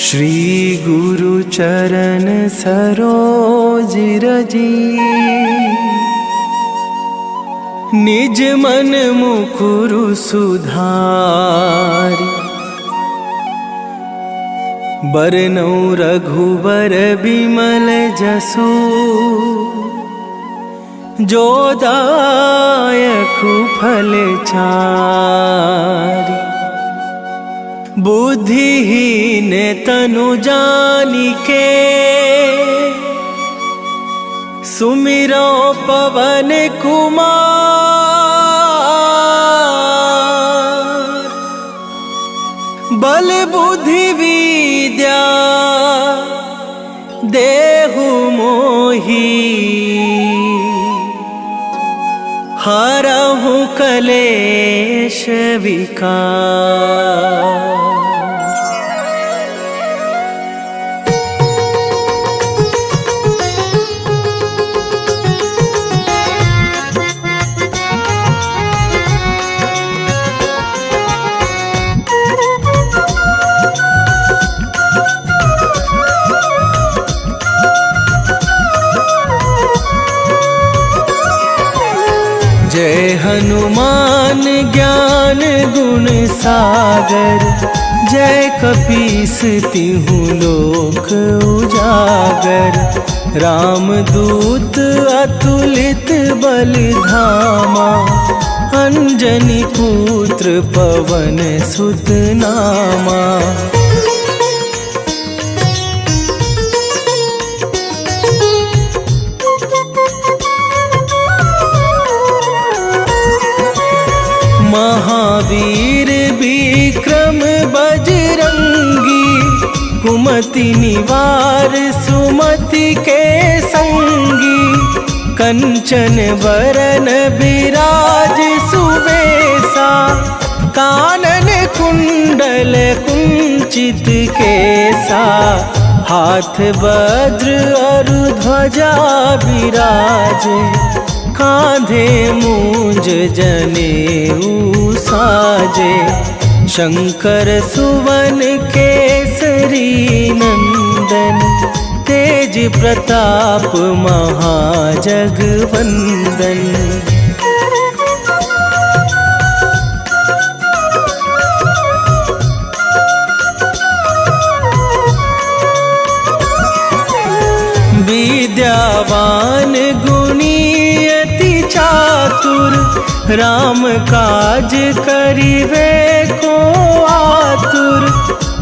श्री गुरु चरण सरोज रजी, निज मन मुकुरु सुधारि। बरनौ रघुबर बिमल जसु, जो दायकु फल चारि। बुद्धिहीन तनु जानिके, सुमिरो पवन कुमार। बल बुद्धि विद्या देहु मोहि, हरहु कलेश विकार। जय हनुमान ज्ञान गुण सागर, जय कपीस तिहु लोक उजागर। रामदूत अतुलित बल धामा, अंजनी पुत्र पवन सुत नामा। महावीर विक्रम बजरंगी, कुमति निवार सुमति के संगी। कंचन वरन बिराज सुवेशा, कानन कुंडल कुंचित केसा। हाथ वज्र और ध्वजा विराजे, कांधे मूंज जनेऊ साजे। शंकर सुवन केसरी नंदन, तेज प्रताप महाजगवंदन। विद्यावान गुणी चातुर, राम काज करिवे को आतुर।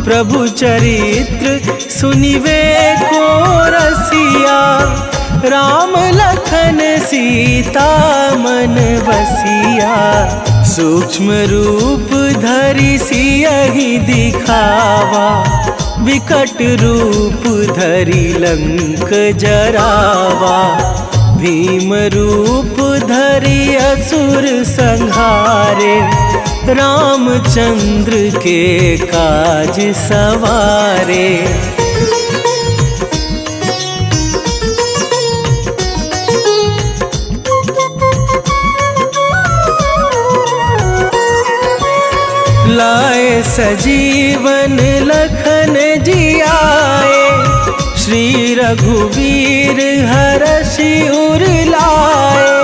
प्रभु चरित्र सुनिवे को रसिया, राम लखन सीता मन बसिया। सूक्ष्म रूप धरि सियहि दिखावा, विकट रूप धरि लंक जरावा। भीम रूप धरि असुर संहारे, रामचंद्र के काज सवारे। लाए सजीवन लखन जियाए, श्री रघुवीर हरषि उर लाए।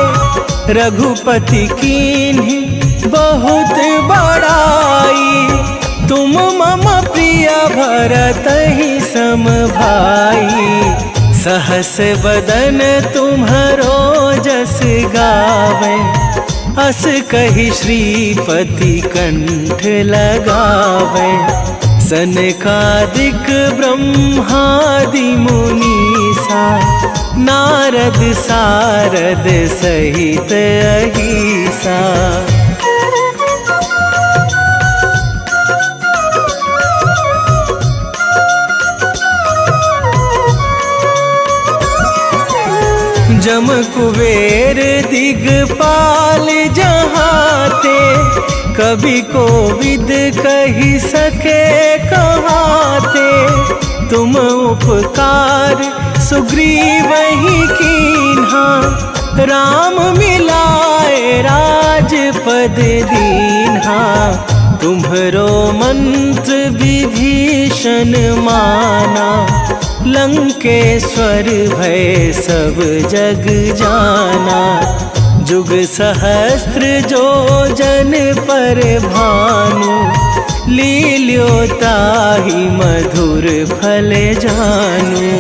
रघुपति कीन्ही बहुत बड़ाई, तुम मम प्रिय भरतहि सम भाई। सहस बदन तुम्हरो जस गावे, अस कहि श्रीपति कंठ लगावे। सनकादिक ब्रह्मादि मुनीसा, नारद सारद सहित अहिसा। जम कुबेर दिगपाल जहाते, कभी कोविद कही सके कहाते। तुम उपकार सुग्रीवहि कीन्हा, राम मिलाए राजपद दीन्हा। तुम्हरो मंत्र विभीषण माना, लंकेश्वर भय सब जग जाना। जुग सहस्त्र जो जन पर भानु, लील्यो ताहि मधुर फल जानू।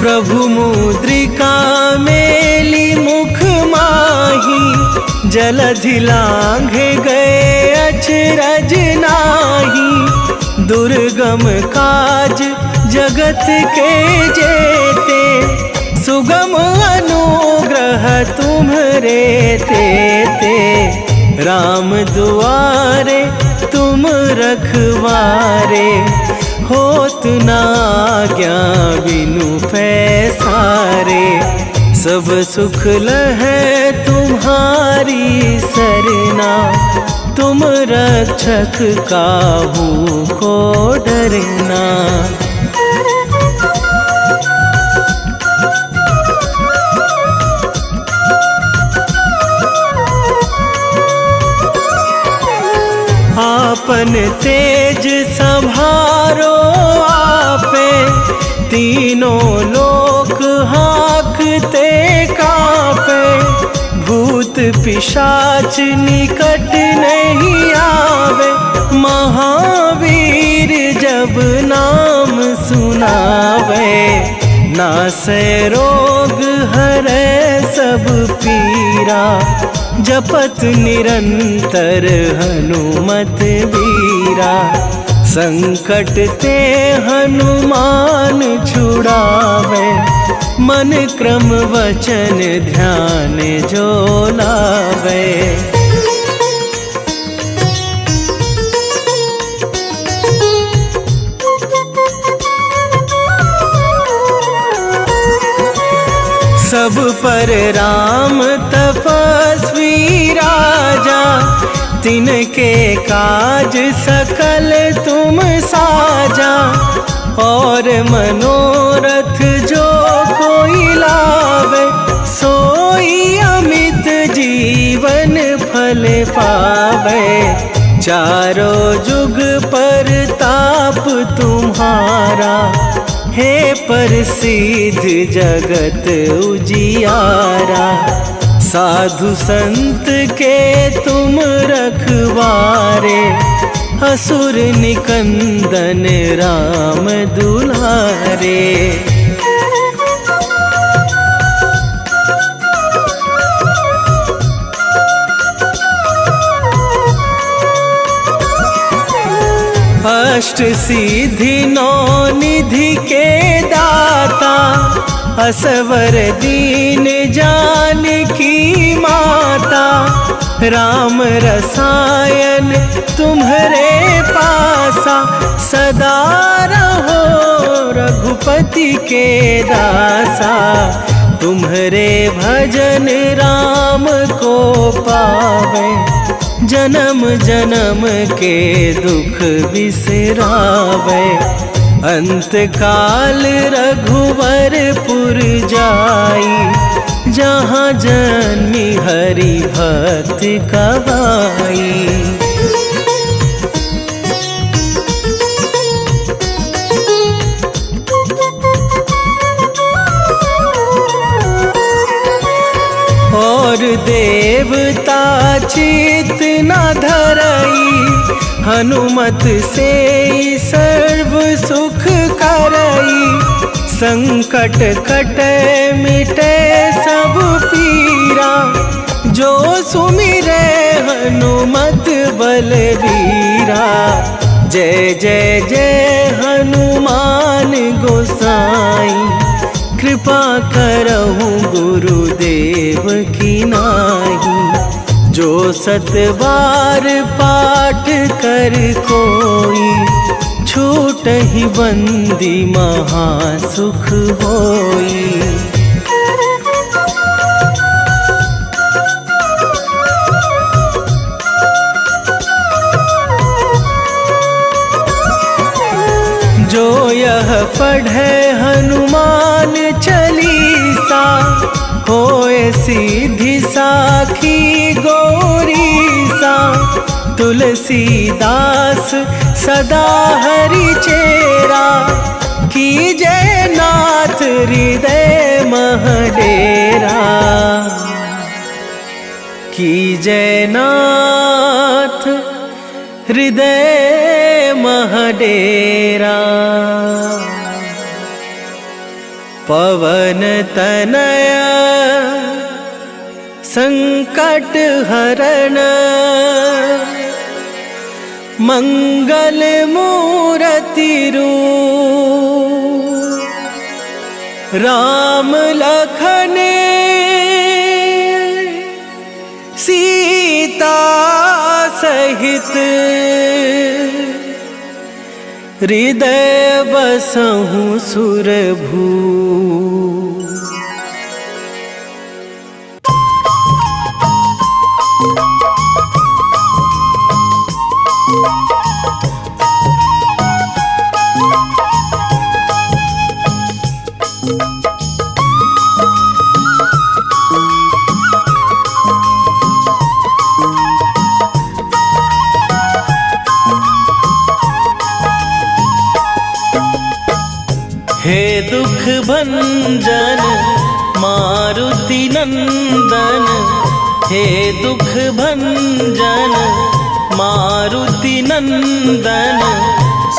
प्रभु मुद्रिका मेली मुख माही, जलधि लांघे गए अचरज नाही। दुर्गम काज जगत के जेते, सुगम अनुग्रह तुम्हरे तेते। राम दुआरे तुम रखवारे, होत न आज्ञा बिनु पैसारे। सब सुख लहै तुम्हारी सरना, तुम रक्षक काहू को डरना। आपन तेज संभारो आपे, तीनों लोक हाँकते कापे। भूत पिशाच निकट नहीं आवे, महावीर जब नाम सुनावे। नासै रोग हरै सब पीरा, जपत निरंतर हनुमत बीरा। संकट ते हनुमान छुड़ावे, मन क्रम वचन ध्यान जो लावे। सब पर राम तपस्वी राजा, तिनके काज सकल तुम साजा। और मनोरथ जो कोई लावे, सोई अमित जीवन फल पावे। चारों जुग पर ताप तुम्हारा, हे प्रसिद्ध जगत उजियारा। साधु संत के तुम रखवारे, असुर निकंदन राम दुलारे। अष्ट सिद्धि नौ निधि के दाता, असवर दीन जानकी माता। राम रसायन तुम्हरे पासा, सदा रहो रघुपति के दासा। तुम्हरे भजन राम को पावे, जन्म जन्म के दुख बिसरावे। अंत काल रघुवरपुर जाई, जहाँ जन्मी हरि भक्त कहाई। और देवता चित न धरई, हनुमत से सर्व सुख करई। संकट कटे मिटे सब पीरा, जो सुमिरे हनुमत बलबीरा। जय जय जय हनुमान गोसाई, कृपा करहु गुरुदेव की नाही। जो सत बार पाठ कर कोई, छूटहि बंदी महासुख होई। जो यह पढ़े हनुमान चालीसा, होए सीधी साखी गौरीसा। तुलसीदास सदा हरि चेरा, कीजय नाथ हृदय मह डेरा। कीजय नाथ हृदय मह डेरा। पवन तनय संकट हरण, मंगल मूरति रूप। राम लखन सीता सहित, हृदय बसहु सुरभू। हे दुख भंजन मारुति नंदन, हे दुख भंजन मारुति नंदन।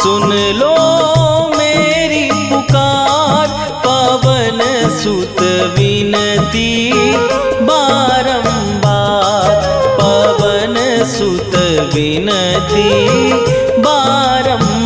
सुन लो मेरी पुकार, पवन सुत विनती बारंबार। पवन सुत विनती बारंबार।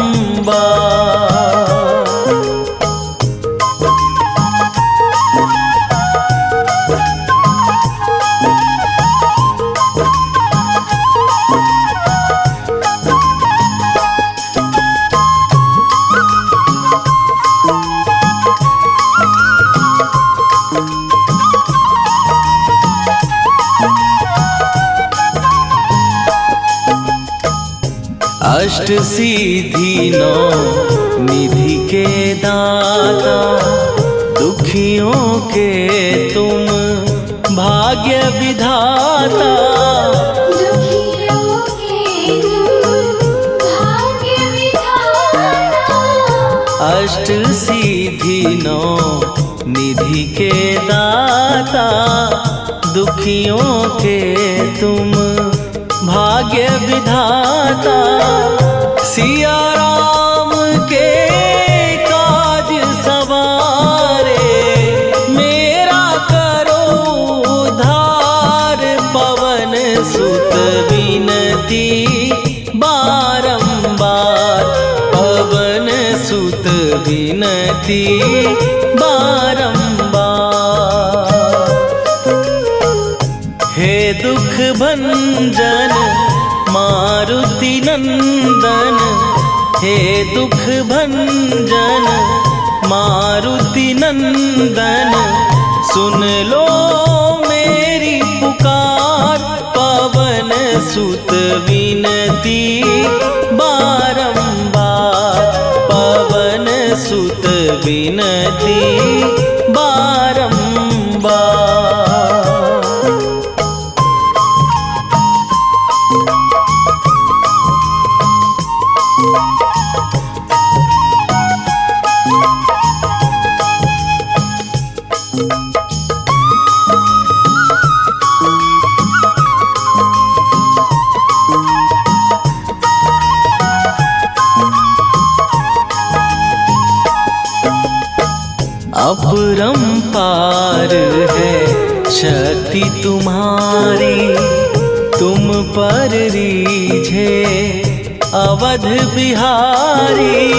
अष्ट सिद्धि नौ निधि के दाता, दुखियों के तुम भाग्य विधाता। दुखियों के तुम भाग्य विधाता। अष्ट सिद्धि नौ निधि के दाता, दुखियों के तुम भाग्य विधाता। सिया राम के काज सवारे, मेरा करो उद्धार। पवन सुत विनती बारंबार। पवन सुत विनती बारंबार। हे दुख भंजन मारुति नंदन, हे दुख भंजन मारुति नंदन। सुन लो मेरी पुकार, पवन सुत विनती बारंबार। पवन सुत विनती बारंबार। अपरंपार है शक्ति तुम्हारी, तुम पर रीझे अवध बिहारी।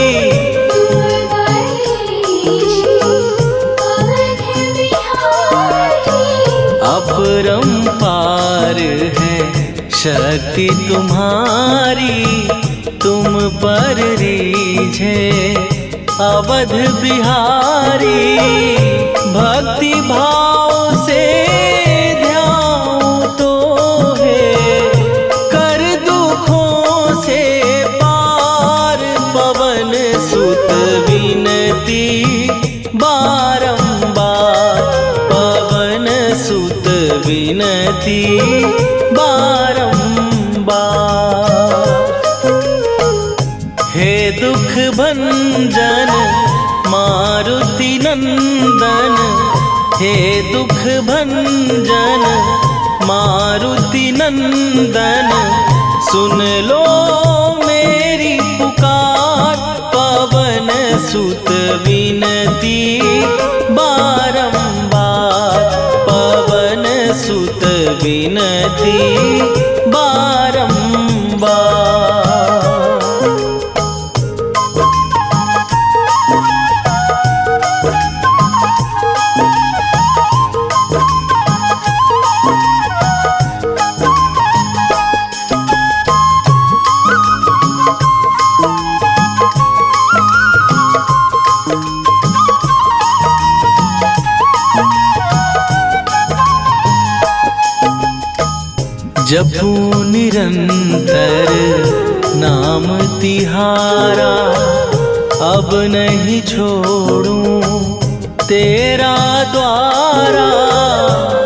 अपरंपार है शक्ति तुम्हारी, तुम पर रीझे अवध बिहारी। भक्ति भाव से ध्यान तो है, कर दुखों से पार। पवन सुत विनती बारंबार, पवन सुत विनती बारंबार। हे दुख भंजन मारुति नंदन, हे दुख भंजन मारुति नंदन, सुन लो मेरी पुकार, पवन सुत विनती बारंबार, पवन सुत विनती बारंबार। जपू निरंतर नाम तिहारा, अब नहीं छोड़ूं तेरा द्वारा।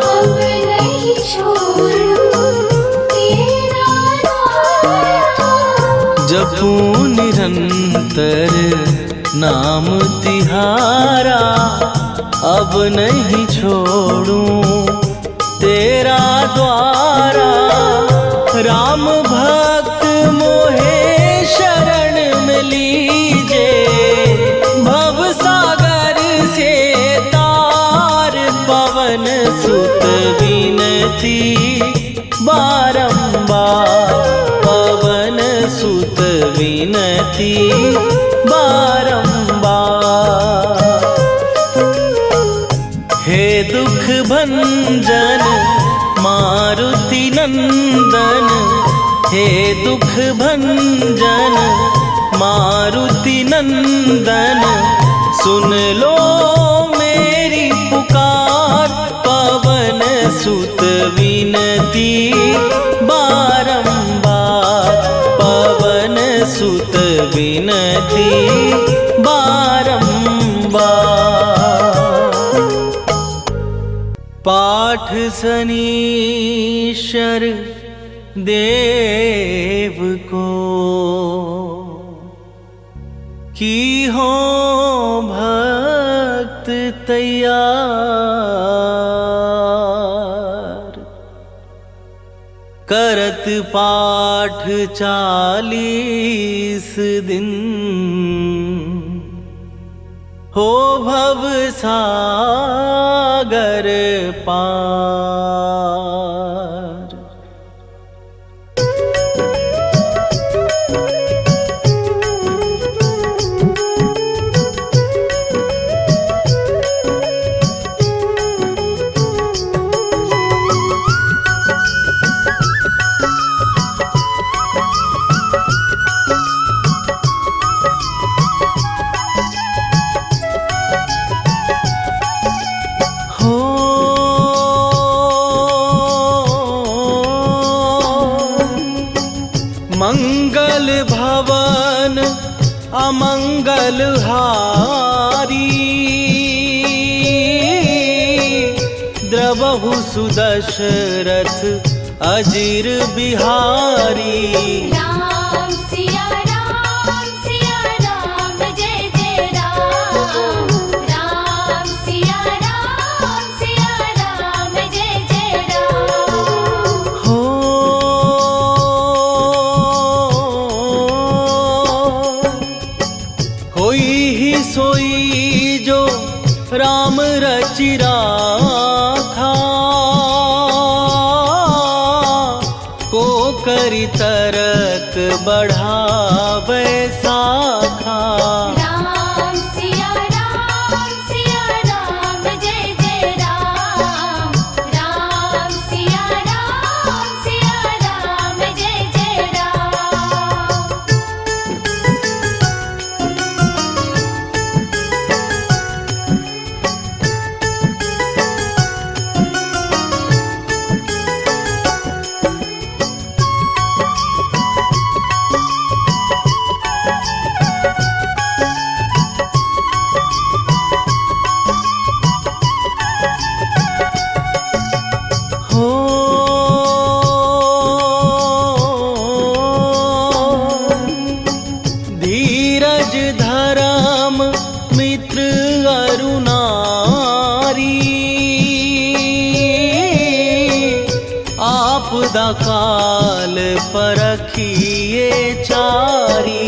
अब नहीं छोड़ूं तेरा द्वारा। जपू निरंतर नाम तिहारा, अब नहीं छोड़ूं तेरा द्वारा। राम भक्त मोहे शरण में लीजे, भव सागर से तार, पवन सुत विनती बारंबार, पवन सुत विनती बारंबार। हे दुख भंजन मारुति नंदन, हे दुख भंजन मारुति नंदन, सुन लो मेरी पुकार, पवन सुत विनती बारंबार, पवन सुत विनती बारंबार। पाठ शनीश्वर देव को की हो भक्त तैयार, करत पाठ 40 दिन, हो भव सागर पार। मंगल भवन अमंगल हारी, द्रवहु सुदशरथ अजीर बिहारी। राम सिया राम जय जय राम, राम सिया राम जय जय राम। हो होई ही सोई जो राम रचि राखा, को करी तरक बढ़ावे साखा। राम सिया राम जय जय राम, राम सिया राम जय जय राम। धीरज धर्म मित्र अरुणारी, आपदा काल परखिए चारी।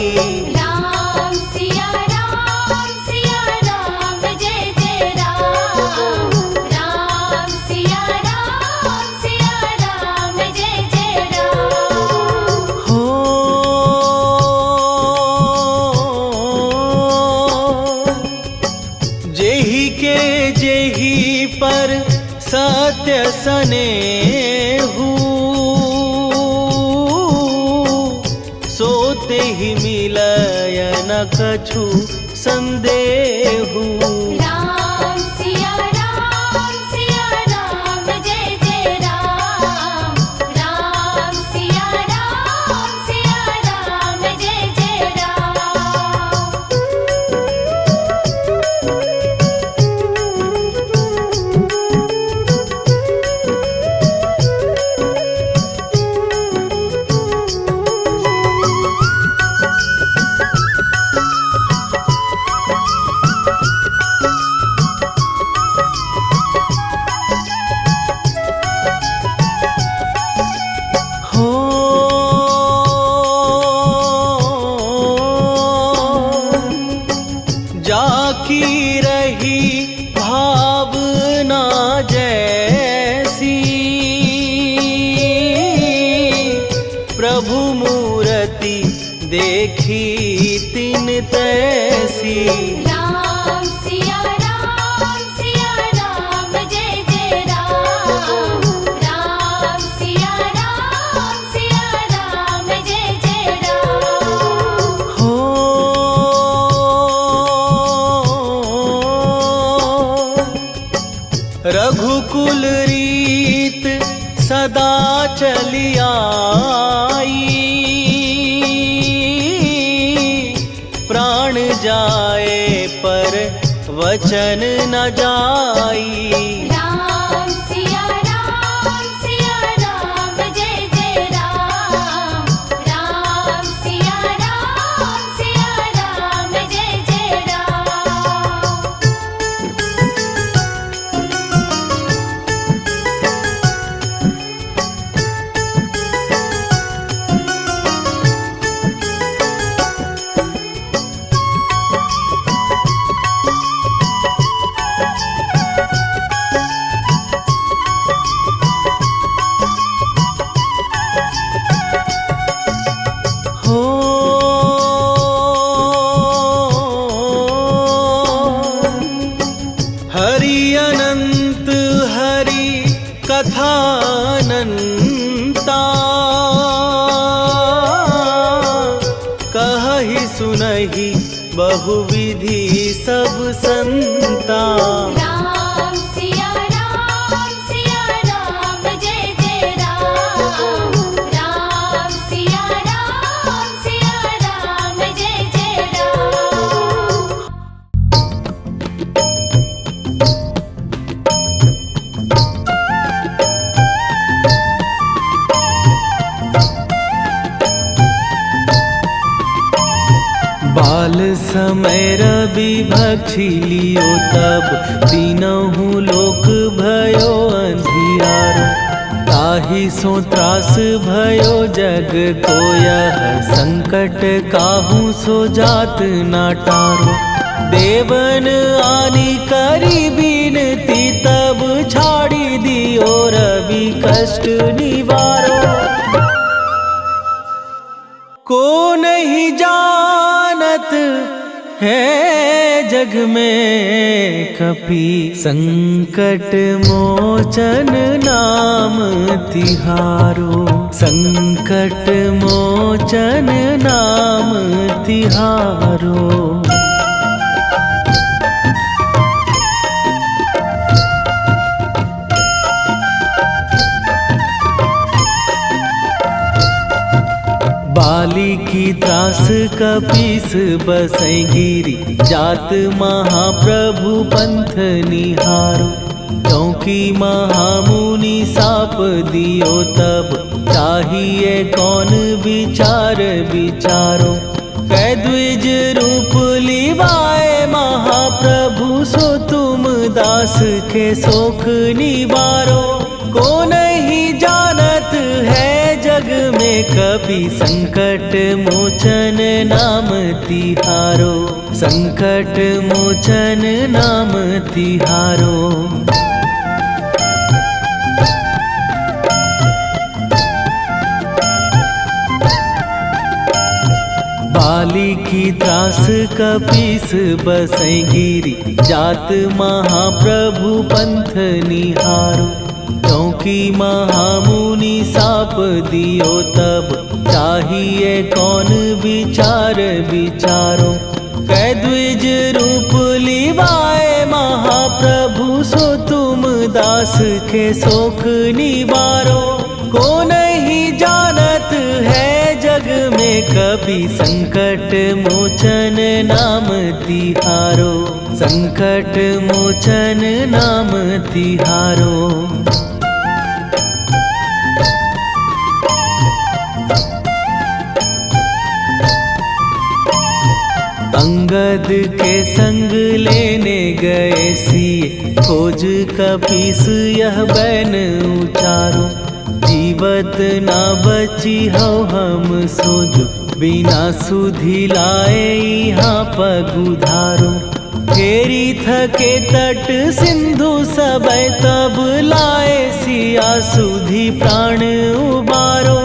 राम सिया राम जय जय राम। राम सिया राम जय जय राम। हो जेहि के जेहि पर सत्य सनेहु, सोते ही मिलय न कछु संदेहु। राम सिया राम जय जय राम। राम सिया राम जय जय राम। हो जाकी रही भावना जैसी, प्रभु मूर्ति देखी तिन तैसी। राम सिया राम जय जय राम। राम सिया राम जय जय राम। हो रघुकुल रीत सदा चली आई, प्राण जाए पर वचन न जाई। राम सिया राम जय जय राम। राम सिया राम जय जय राम। हो हरि अनंत हरि कथानंता, कहहि सुनहि बहुविधि सब संता। राम सिया राम जय जय राम। राम सिया राम जय जय राम। बाल समय रवि भक्षी लियो, तब तीनहु लोक भयो अंधियारो। ताहि सो त्रास भयो जग को यह, संकट काहू सो जात ना टारो। देवन आनी करी बिनती, तब छाड़ी दियो रवि कष्ट निवारो। को नहीं जानत है जग में कपि, संकट मोचन नाम तिहारो। संकट मोचन नाम तिहारो। बाली की त्रास कपीस बसै गिरी, जात महाप्रभु पंथ निहारो। क्योंकि महामुनि साप दियो, तब चाहिए कौन विचार विचारो। कह द्विज रूप लिवाए महाप्रभु, सो तुम दास के शोक निवारो। को नहीं जानत है जग में कपि संकट मोचन नाम तिहारो, संकट मोचन नाम तिहारो। बाली की त्रास कपीस बसई गिरी, जात महाप्रभु पंथ निहारो। क्योंकि महामुनि साप दियो तब, चाहिए कौन विचार विचारो। कै द्विज रूप लिवाए महाप्रभु, सो तुम दास के शोक निवारो। को नहीं जानत है जग में कपि संकट मोचन नाम तिहारो, संकट मोचन नाम तिहारो। अंगद के संग लेने गए सिए, खोज कपीस यह बैन उचारो। जीवत ना बची हो हम सोजो, बिना सुधि लाए यहाँ पगुधारो। फेरी थके तट सिंधु सबय, तब लाए सिया सुधि प्राण उबारो।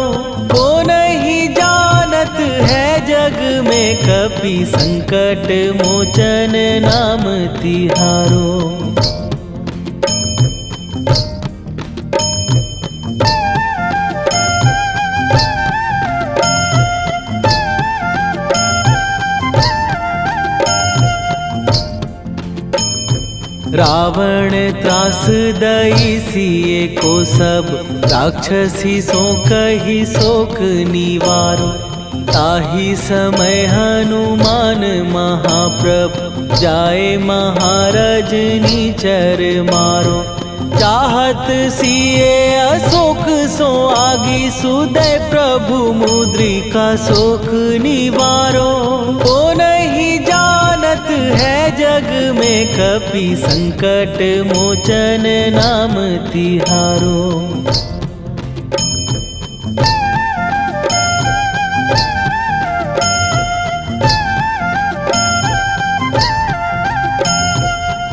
को नहीं जानत है जग में कपि संकट मोचन नाम तिहारो। रावण त्रास दई सिए को सब, राक्षसी सो कही शोक निवारो। ताही समय हनुमान महाप्रभु, जाए महाराज नीचर मारो। चाहत सिए अशोक सो आगी, सुदय प्रभु मुद्रिका शोक निवारो। को नहीं जानत है जग में कपि संकट मोचन नाम तिहारो।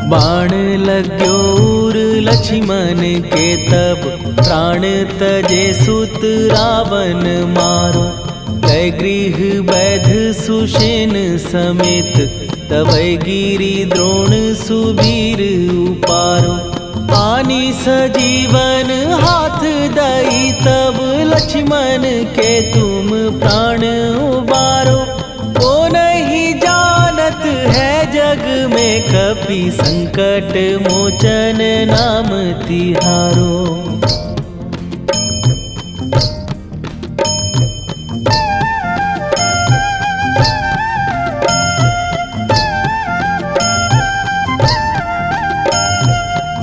बाण लाग्यो उर लक्ष्मण के तब, प्राण तजे सुत रावण मारो। कै गृह वैध सुषेण समेत, तबै गिरि द्रोण सुबीर उपारो। आनी सजीवन हाथ दई तब, लक्ष्मण के तुम प्राण उबारो। को नहीं जानत है जग में कपि संकट मोचन नाम तिहारो।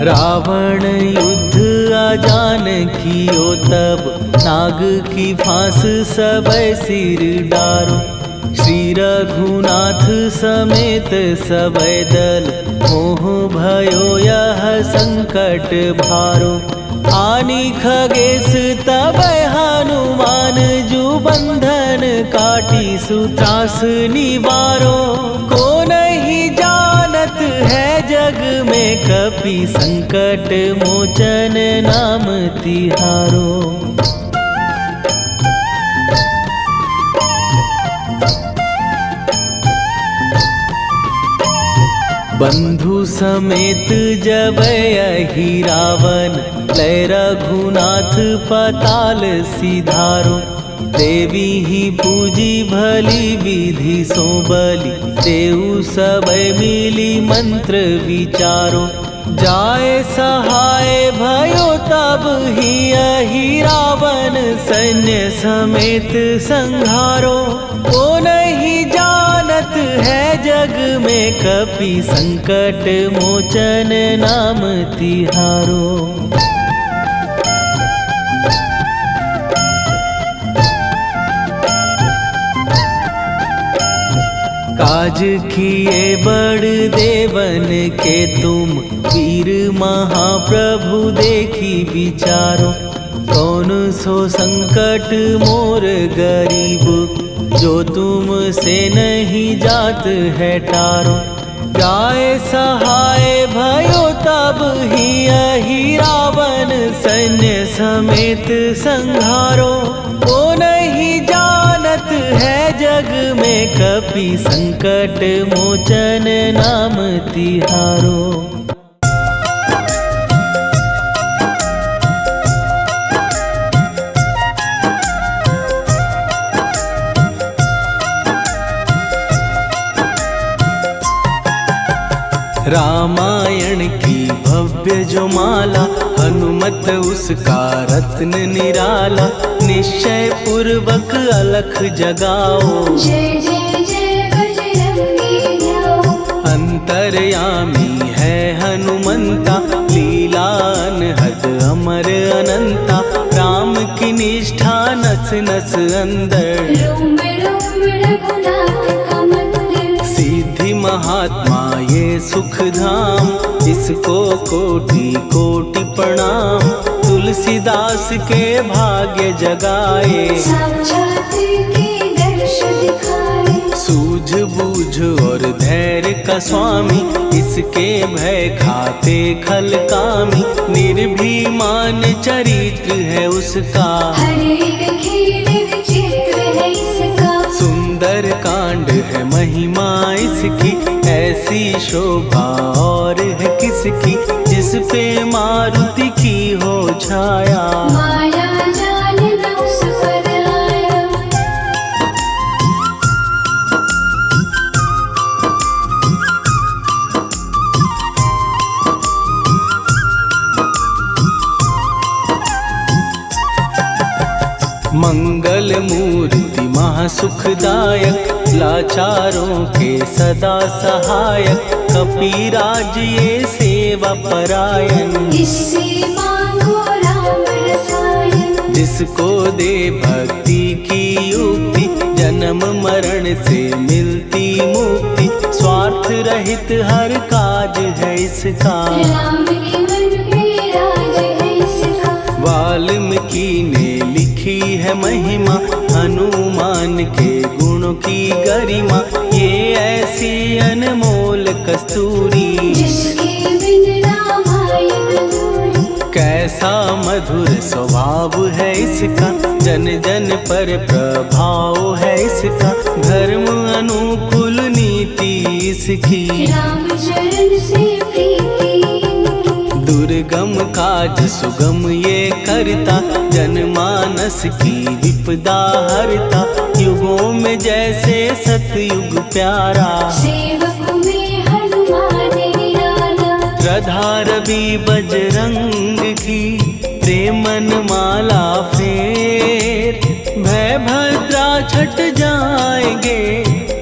रावण युद्ध आजान कियो तब, नाग की फांस सबय सिर डारो। श्री रघुनाथ समेत सबय दल, मोह भयो यह संकट भारो। आनी खगेश तबै हनुमान, जो बंधन काटी सुत्रास निवारो। को नहीं जानत है जग में कपि संकट मोचन नाम तिहारो। बंधु समेत जबहि रावण, लय रघुनाथ पताल सिधारो। देवी ही पूजी भली विधि सो बलि, तेऊ सबय मिली मंत्र विचारो। जाए सहाय भयो तब ही रावण, सैन्य समेत संहारो। को नहीं जानत है जग में कपि संकट मोचन नाम तिहारो। काज किए बड़ देवन के तुम, वीर महाप्रभु देखी विचारो। कौन सो संकट मोर गरीब, जो तुम से नहीं जात है टारो। जाए सहाय भयो तब ही अहि रावण, सैन्य समेत संहारो। वो नहीं जानत है जग में, कपि संकट मोचन नाम तिहारो। रामायण की भव्य जो माला, हनुमत उसका रत्न निराला। निश्चय पूर्वक अलख जगाओ, जय जय जय बजरंगी ध्याओ। अंतर्यामी है हनुमंता, लीला अनहद अमर अनंता। राम की निष्ठा नस नस अंदर, रोम रोम रघुनाथ का मंदिर। सिद्धि महात्मा ये सुख धाम, इसको कोटि कोटि प्रणाम। तुलसीदास के भाग्य जगाए, साक्षात के दर्श दिखाए। सूझ बूझ और धैर्य का स्वामी, इसके भय खाते खल कामी। निर्भीमान चरित्र है उसका, हर एक खेल विचित्र है इसका। सुंदर कांड है महिमा इसकी, ऐसी शोभा और है किसकी। जिस पे मारुति की हो छाया, माया जाल न उस पर आया। मंगल मूर्ति महासुखदायक, लाचारों के सदा सहायक। कपिराज ये सेवा परायण, इससे मांगो राम रसायन। जिसको दे भक्ति की युक्ति, जन्म मरण से मिलती मुक्ति। स्वार्थ रहित हर काज है इसका, राम के मन पे राज है इसका। वाल्मीकि ने लिखी है महिमा, हनुमान के गुणों की गरिमा। ये ऐसी अनमोल कस्तूरी, जिसके बिन रामायण अधूरी। कैसा मधुर स्वभाव है इसका, जन जन पर प्रभाव है इसका। धर्म अनुकूल नीति इसकी, राम चरण से प्रीति इनकी। दुर्गम काज सुगम ये करता, जनमानस की विपदा हरता। युगों में जैसे सतयुग प्यारा, सेवक में हनुमान निराला। श्रद्धा रवि बजरंग की, प्रेमन माला फेर। भय भद्रा छट जाएंगे,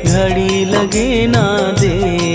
घड़ी लगे ना देर।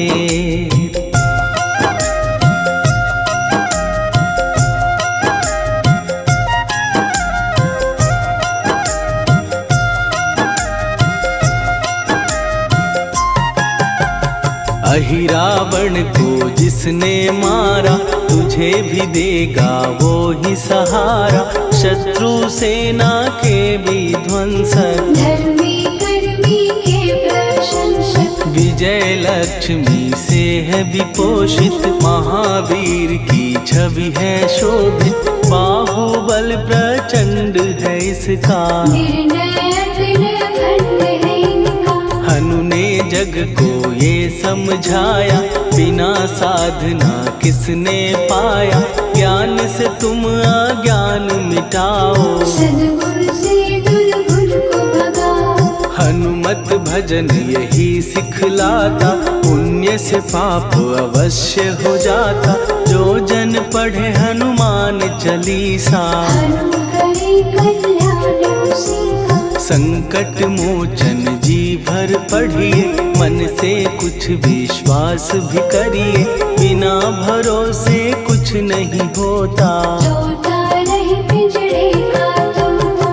अहि रावण को जिसने मारा, तुझे भी देगा वो ही सहारा। शत्रु सेना के विध्वंसक, धर्मी कर्मी के प्रशंसक। विजय लक्ष्मी से है विपोषित। महावीर की छवि है शोभित, बाहुबल प्रचंड है इसका। निर्णय अतुल खंड है इनका। हनु ने जग को ये समझाया, बिना साधना किसने पाया। ज्ञान से तुम अज्ञान मिटाओ, सद्गुण से दुर्गुण को भगाओ। हनुमत भजन यही सिखलाता, पुण्य से पाप अवश्य हो जाता। जो जन पढ़े हनुमान चालीसा, हनु करे कल्याण उसी का। संकट मोचन जी भर पढ़िए, मन से कुछ विश्वास भी करिए। बिना भरोसे कुछ नहीं होता, तोता रहे पिंजड़े का तोता।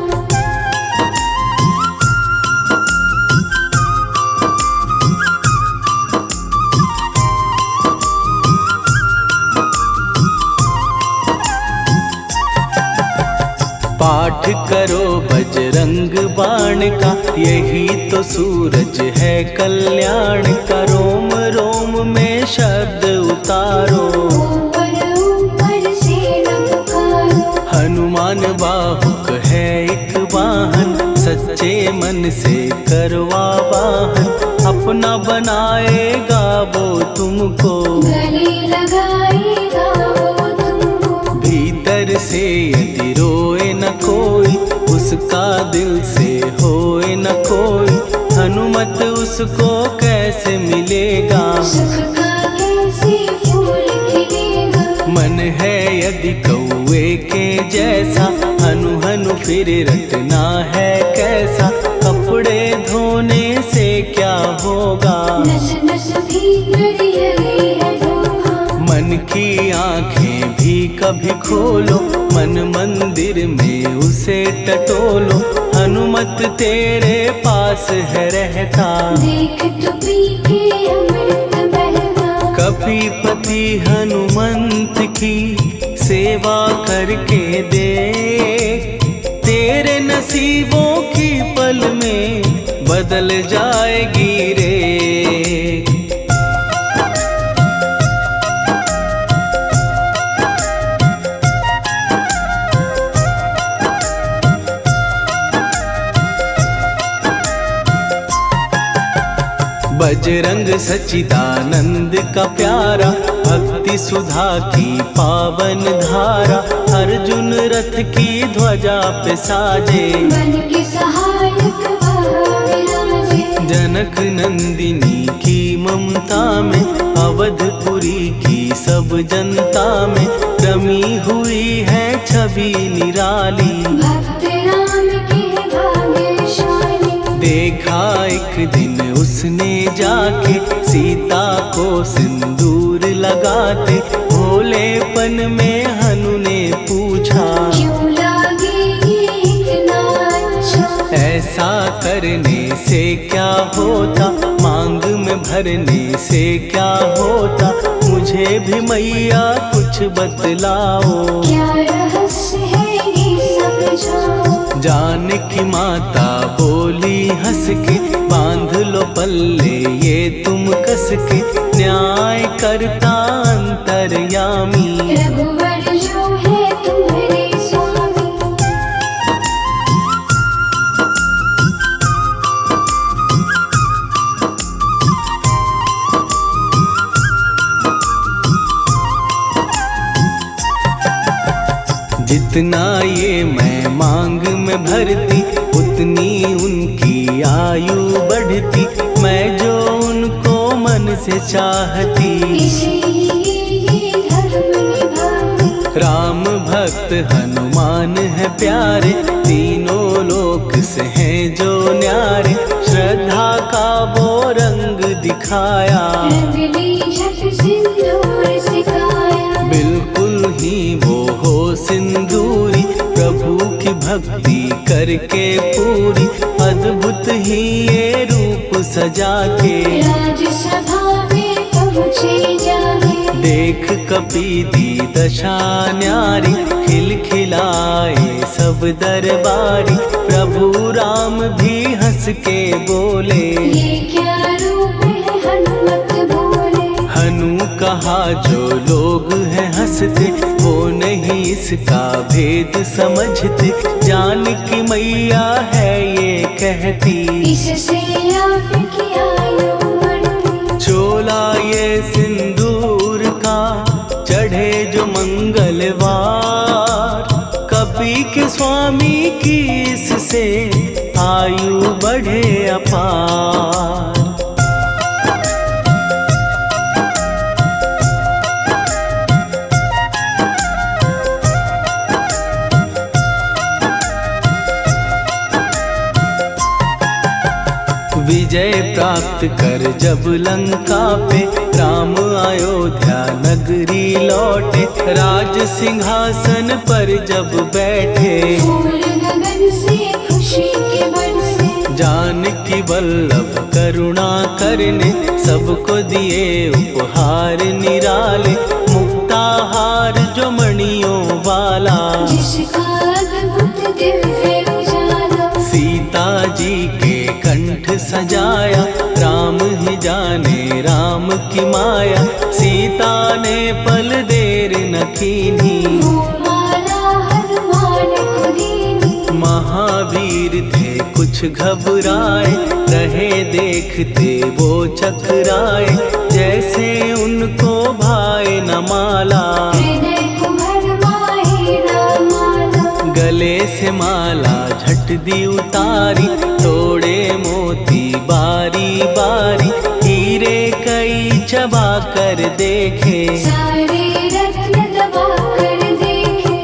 पाठ करो बजरंग बाण का, यही तो सूरज है कल्याण का। रोम रोम में शब्द उतारो, ऊपर ऊपर से न पुकारो। हनुमान बाहुक है एक वाहन, सच्चे मन से करवा वाहन। अपना बनाएगा वो तुमको, गले लगाएगा वो तुमको। भीतर से यदि रोए न कोई, उसका दिल से होए न कोई। हनुमत उसको कैसे मिलेगा, सुख का कैसे फूल खिलेगा। मन है यदि कौवे के जैसा, हनु हनु फिर रटना है कैसा। कपड़े धोने से क्या होगा, नस नस भीतर यही है धोखा। मन की आंखें भी कभी खोलो, मन मंदिर में उसे टटोलो। हनुमत तेरे पास है रहता, देख तो पी के अमृत बहता। कपीपति हनुमंत की सेवा करके देख, तेरे नसीबों की पल में बदल जाएगी रे। बजरंग सच्चिदानंद का प्यारा, भक्ति सुधा की पावन धारा। अर्जुन रथ की ध्वजा पे साजे, बन के सहायक वह विराजे। जनक नंदिनी की ममता में, अवधपुरी की सब जनता में रमी हुई है छवि निराली। भक्त राम के भाग्यशाली, देखा एक दिन उसने जाके सीता को सिंदूर लगाते। भोलेपन में हनु ने पूछा, क्यों लागे ये इतना अच्छा। ऐसा करने से क्या होता, मांग में भरने से क्या होता। मुझे भी मैया कुछ बतलाओ, क्या रहस्य है ये समझाओ। जानकी माता बोली हंस के, बांध लो पल्ले ये तुम कस के। न्याय करता अंतर्यामी, रघुवर जो है तुम्हारे स्वामी। जितना ये मैं मांग में भरती, उतनी उनकी आयु बढ़ती। मैं जो उनको मन से चाहती, इसीलिए धर्म निभाती। राम भक्त हनुमान है प्यारे, तीनों लोक से हैं जो न्यारे। श्रद्धा का वो रंग दिखाया, रंग ली झट सिंदूर सिखाया। बिल्कुल ही वो हो सिंदूरी, प्रभु की भक्ति करके पूरी। अद्भुत ही ये रूप सजा के, राजसभा में पहुँचे जाके। देख कपी दी दशा न्यारी, खिलखिलाए सब दरबारी। प्रभु राम भी हंस के बोले, ये क्या रूप है हनुमत बोले। हनु कहा जो लोग हैं हंसते, वो नहीं इसका भेद समझते। जानकी मैया है ये कहती, इससे आपकी आयु बढ़ती। चोला ये सिंदूर का चढ़े जो मंगलवार, कपी के स्वामी की इससे आयु बढ़े अपार। विजय प्राप्त कर जब लंका पे, राम अयोध्या नगरी लौटे। राज सिंहासन पर जब बैठे, फूल गगन से खुशी के बरसे। जानकी वल्लभ करुणा करने, सबको दिए उपहार निराले। मुक्ताहार जो मणियों वाला, जिसका अद्भुत दिव्य जी के कंठ सजाया, राम ही जाने राम की माया, सीता ने पल देर न कीन्ही, वो माला हनुमान को दीनी। महावीर थे कुछ घबराए, रहे देखते वो चकराए, जैसे उनको भाए न माला, हृदय को भरमाए न माला। गले से माला झट दी उतारी, तोड़े मोती बारी बारी, हीरे कई चबा कर देखे, सारे रत्न दबा कर देखे।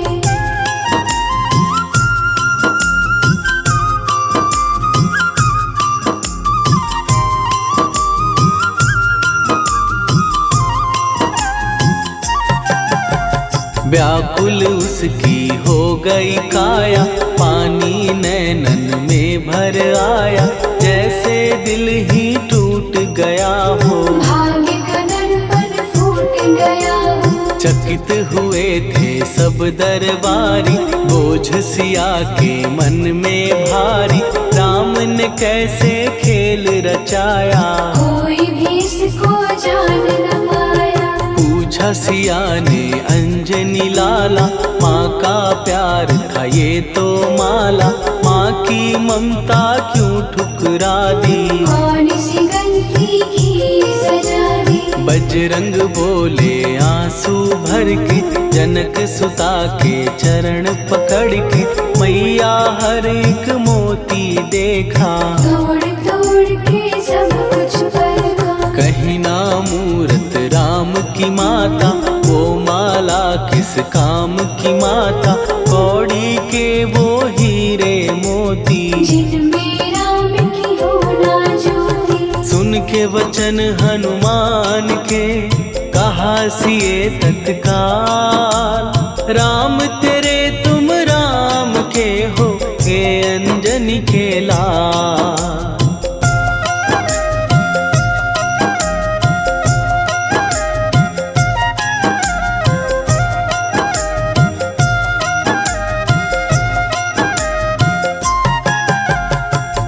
व्याकुल उसकी हो गई काया, पानी नैनन में भर आया, जैसे दिल ही टूट गया हो, भाग्य का दर्पण फूट गया हो। चकित हुए थे सब दरबारी, बोझ सिया के मन में भारी, राम ने कैसे खेल रचाया, कोई भी इसको जान न पाया। पूछा सिया ने अंजनी लाला, माँ का प्यार था ये तो माला, माँ की ममता क्यों ठुकरा दी, कौन सी गलती की सजा दी। बजरंग बोले आंसू भर के, जनक सुता के चरण पकड़ के, मैया हर एक मोती देखा, तोड़ तोड़ के सब कुछ परखा। कहीं ना मूरत राम की माता, वो माला किस काम की माता, कौड़ी के वो हीरे मोती, जिनमें राम की हो ना ज्योति। सुन के वचन हनुमान के, कहा सिए तत्काल, राम तेरे तुम राम के हो, हे अंजनी के लाल।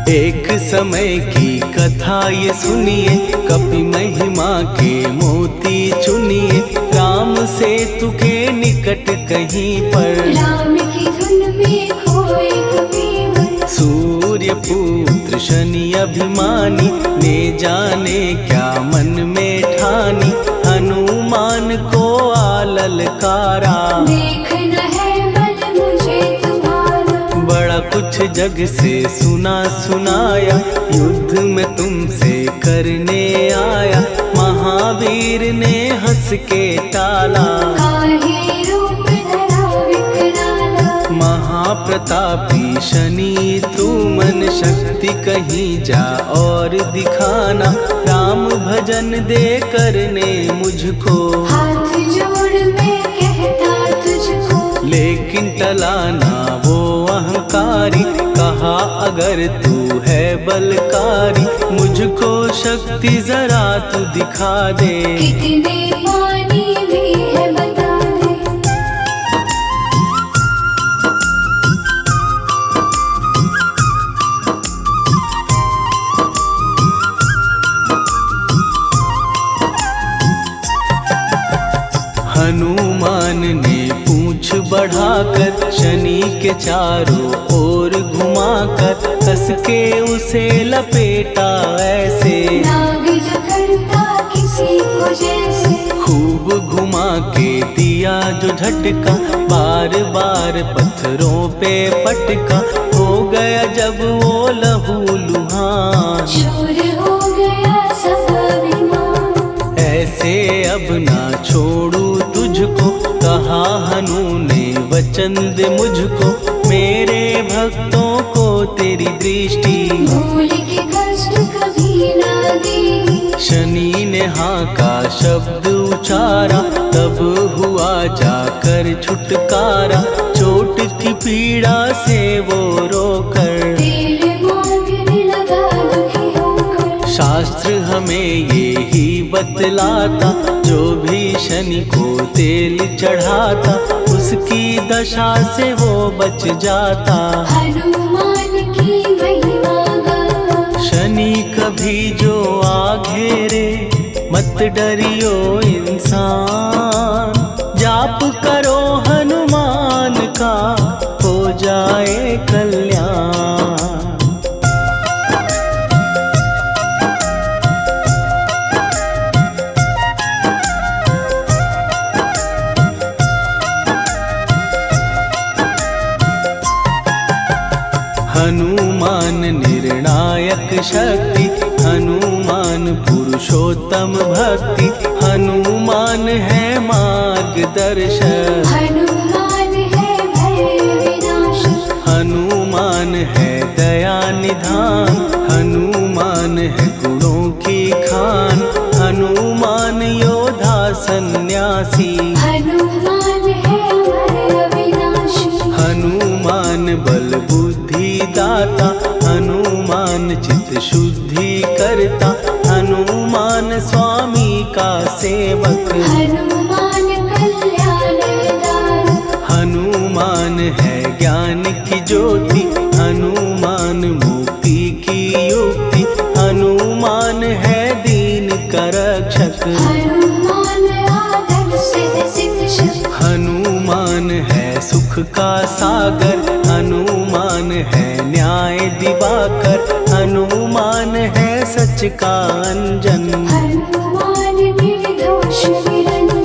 एक समय की कथा ये सुनिए, कपि महिमा के मोती चुनिए, राम सेतु के निकट कहीं पर, राम की धुन में खोए कबीर। सूर्य पुत्र शनि अभिमानी, ने जाने क्या मन में ठानी, हनुमान को आललकारा, देखना है बल मुझे तुम्हारा। बड़ा कुछ जग से सुना सुनाया, युद्ध में तुमसे करने आया, महावीर ने हंस के टाला, काहे रूप धरा विकराला। महाप्रतापी शनि तू मन शक्ति कहीं जा और दिखाना, राम भजन दे करने मुझको, हाथ जोड़ मैं कहता तुझको। लेकिन टला ना वो अहंकारी, कहा अगर तू है बलकारी, मुझको शक्ति जरा तू दिखा दे, कितने पानी भी है बता दे। हनुमान ने पूंछ बढ़ाकर, शनि के चारों ओर घुमाकर, कस के उसे लपेटा ऐसे, नाग जो करता किसी को जैसे। खूब घुमा के दिया जो झटका, बार बार पत्थरों पे पटका, हो गया जब वो लहू लुहान, चूर हो गया सब अभिमान। ऐसे अब ना छोड़ू तुझको, कहा हनु ने वचन दे मुझको, मेरे भक्तों को तेरी दृष्टि, भूल के कष्ट कभी ना दी। शनि ने हाँ का शब्द उचारा, तब हुआ जाकर छुटकारा, चोट की पीड़ा से वो रोकर, तेल मांगने लगा दुखी होकर। शास्त्र हमें ये ही बतलाता, जो भी शनि को तेल चढ़ाता, उसकी दशा से वो बच जाता। हनुमान की महिमा शनि कभी जो आ घेरे, मत डरियो इंसान। जाप करो हनुमान का, हो जाए कल्याण। हनुमान निर्णायक शक्ति, हनुमान पुरुषोत्तम भक्ति। हनुमान है मार्गदर्शक, हनुमान है भय विनाशक। हनुमान है दया निधान, हनुमान है गुणों की खान। हनुमान योद्धा सन्यासी, हनुमान है भय विनाशी। हनुमान बल बुद्धि दाता, हनुमान चित्त शुद्धि करता। हनुमान स्वामी का सेवक, हनुमान कल्याणदायक। हनुमान है ज्ञान की ज्योति, हनुमान मुक्ति की युक्ति। हनुमान है दीन का रक्षक, हनुमान आदर्श शिक्षक। हनुमान है सुख का सागर, हनुमान है न्याय दिवाकर। हनुमान है सच का अंजन, हनुमान निर्दोष निरंजन।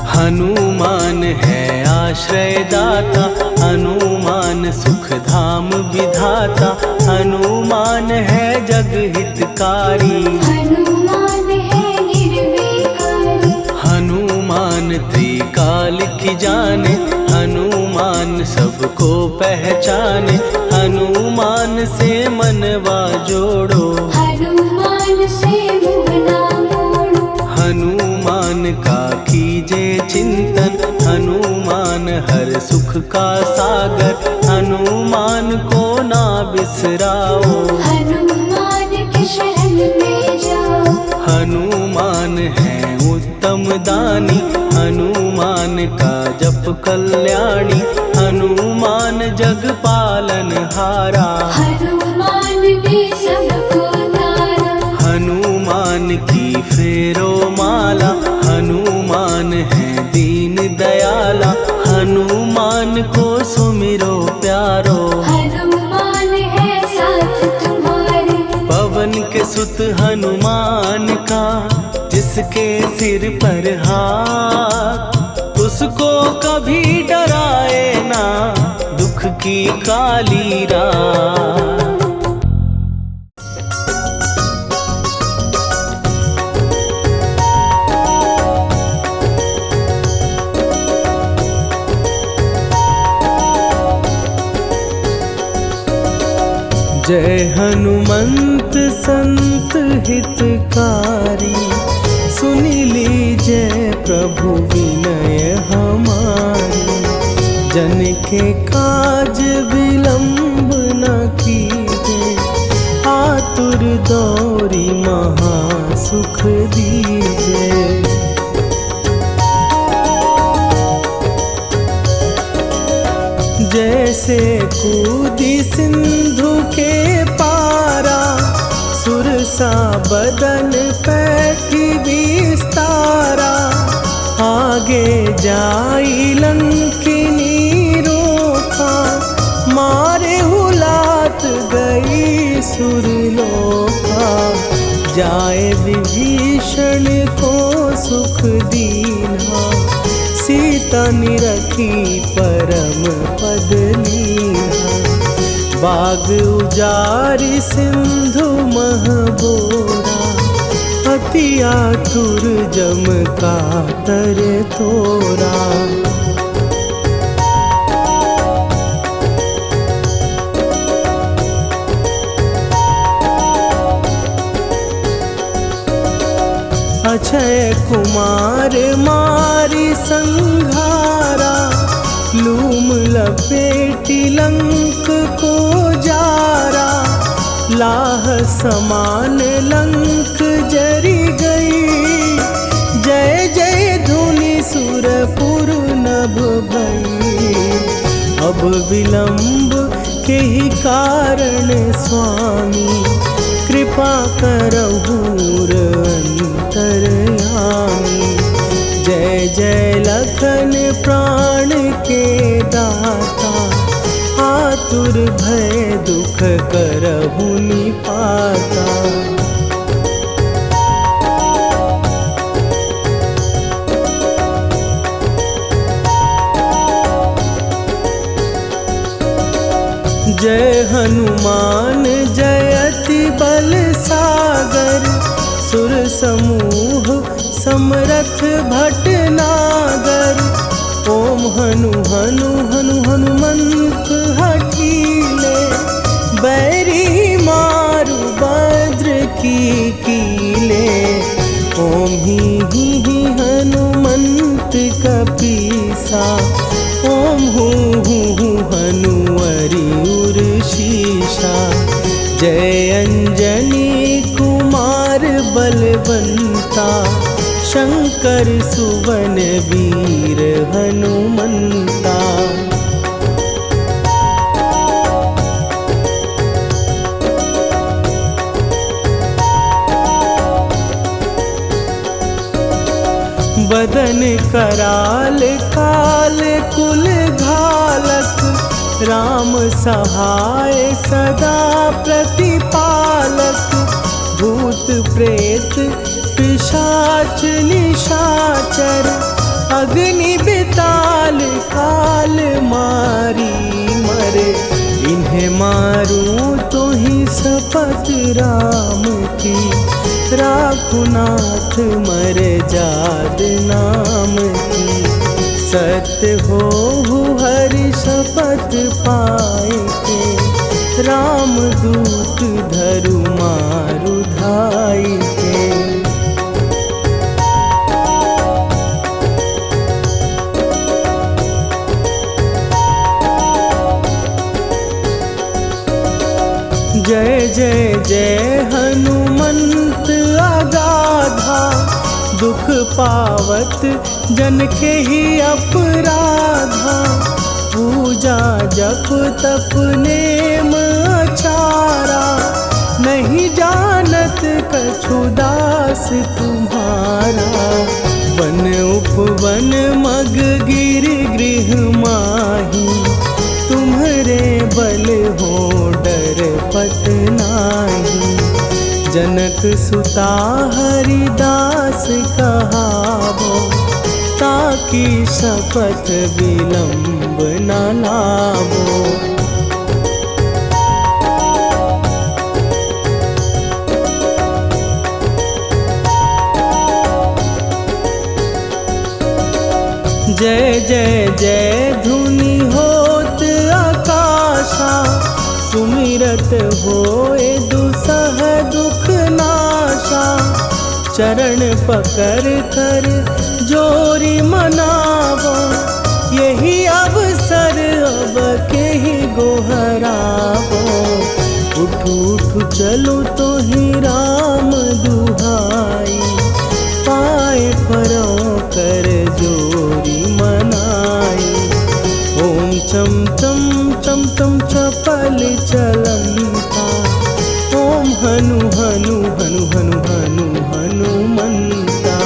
हनुमान है आश्रय दाता, हनुमान सुख धाम विधाता। हनुमान है जग हितकारी, हनुमान है निर्विकारी। हनुमान त्रिकाल की जाने, हनुमान सबको पहचाने। हनुमान से मनवा जोड़ो, हनुमान से मुँह ना मोड़ो। हनुमान का कीजे चिंतन, हनुमान हर सुख का सागर। हनुमान को ना बिसराओ, हनुमान के शरण में जाओ। हनुमान है उत्तम दानी, हनुमान का जप कल्याणी। हनुमान जग पालन हारा, हनुमान ने सबको तारा। हनुमान की फेरो माला, हनुमान है दीन दयाला। हनुमान को सुमिरो प्यारो, हनुमान है साथ तुम्हारे। पवन के सुत हनुमान का, जिसके सिर पर हाथ, उसको कभी डराए ना दुख की काली रात। जय हनुमंत संत हितकारी, सुनी लीजिए प्रभु विनय हमारी। जन के काज विलंब न कीजिए, आतुर दौरी महा सुख दीजिए। जैसे कूदी सिंधु के पारा, सुरसा बदन पैठी विस्तारा। आगे जाई लंकिनी रोका, मारे हुलात गई सुरलोका। जाए विभीषण को सुख दीना, सीता निरखी परम पद लीना। बाग उजारि सिंधु महबोरा, अति आतुर जम कातर तोरा। अक्षय कुमार मारी संघारा, लूम लपेटी लंक को जारा। लाह समान लंक जरी गई। जय जय धुनि सुरपुर नभ भई। अब विलंब के ही कारण स्वामी, कृपा करहु अंतरयामी। जय जय लखन प्राण के दाता, आतुर भय दुख करहु निपाता। जय हनुमान जयति बल सागर। सुर समूह समरथ भटनागर। ओम हनु हनु हनु हनुमंत हठीले। बैरी मारु भद्र की कीले। ओम ही हनुमंत कपीसा। ओम हूँ हनुवरि उर शीशा। जय अंजनी कुमार बलवंता। शंकर सुवन वीर हनुमंता। बदन कराल काल कुल घालक। राम सहाय सदा प्रतिपालक। भूत प्रेत पिशाच निशाचर। अग्नि बिताल काल मारी मरे। इन्हें मारूं तो ही शपथ राम की। राखुनाथ मर जाद नाम की। सत्य हो हरि शपथ पाए के। राम दूत धरु मारु धाई के। जय जय जय हनुमंत अगाधा। दुख पावत जन के ही अपराधा। पूजा जप तप नेम आचारा। नहीं जानत कछु दास तुम्हारा। वन उपवन मग गिर गृह माही। तुम्हरे बल हो डर पत नाही। जनक सुता हरिदास कहावो। ताकि शपथ विलंब न लावो। जय जय जय धुनि होत आकाशा। सुमिरत होए दुसह दुख नाशा। चरण पकड़ कर जोरी मनावो। यही अवसर अब के ही गोहरावो। उठू उठू चलो तो ही राम दुहाई। पाए परों कर जोरी मनाई। ओम चम चम चम चम चपल चलंता। ओम हनु हनु हनु हनु हनु हनुमंता।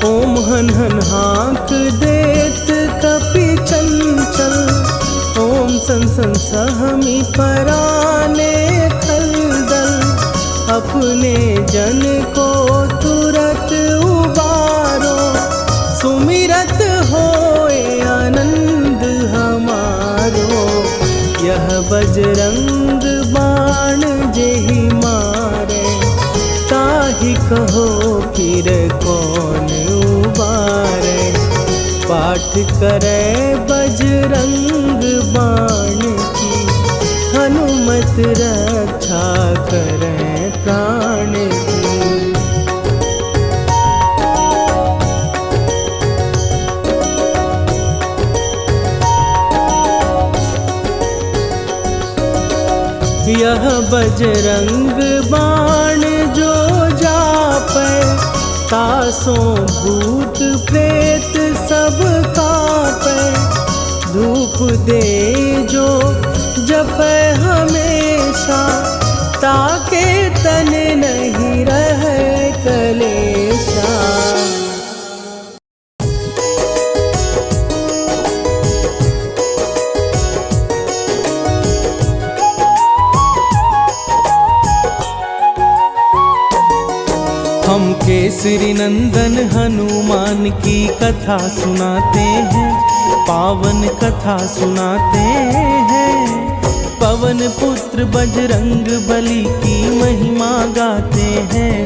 ओम हन हन हाँक देत कपि चंचल। ओम सन सन सहमी पराने खलदल। अपने जन को तुरत उबारो। सुमिरत होए आनंद हमारो। यह बजरंग बाण जेहि मारे। ताहि कहो फिर कौन उबारे। पाठ करे बजरंग बाण की। हनुमत रक्षा करे प्राण की। यह बजरंग बाण जो जापै, तासों भूत प्रेत सब कांपै। धूप दे जो जपै हमेशा, ताके तन नहीं रहे कलेशा। हम केसरी नंदन हनुमान की कथा सुनाते हैं, पावन कथा सुनाते हैं। पवन पुत्र बजरंग बली की महिमा गाते हैं,